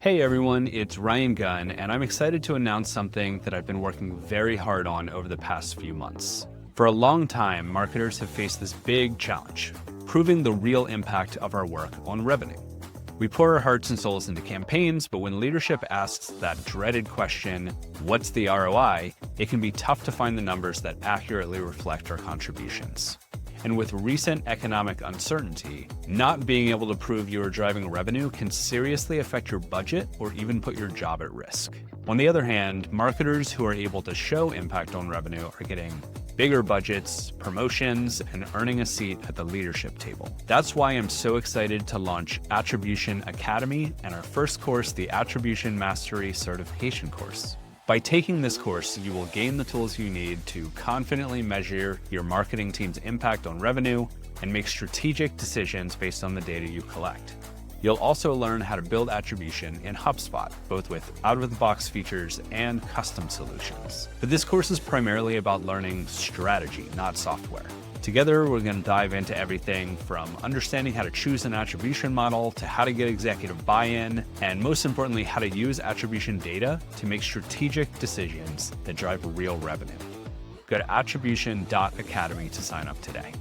Hey everyone, it's Ryan Gunn, and I'm excited to announce something that I've been working very hard on over the past few months. For a long time, marketers have faced this big challenge, proving the real impact of our work on revenue. We pour our hearts and souls into campaigns, but when leadership asks that dreaded question, what's the ROI, it can be tough to find the numbers that accurately reflect our contributions. And with recent economic uncertainty, not being able to prove you are driving revenue can seriously affect your budget or even put your job at risk. On the other hand, marketers who are able to show impact on revenue are getting bigger budgets, promotions, and earning a seat at the leadership table. That's why I'm so excited to launch Attribution Academy and our first course, the Attribution Mastery Certification course. By taking this course, you will gain the tools you need to confidently measure your marketing team's impact on revenue and make strategic decisions based on the data you collect. You'll also learn how to build attribution in HubSpot, both with out-of-the-box features and custom solutions. But this course is primarily about learning strategy, not software. Together, we're going to dive into everything from understanding how to choose an attribution model to how to get executive buy-in, and most importantly, how to use attribution data to make strategic decisions that drive real revenue. Go to attribution.academy to sign up today.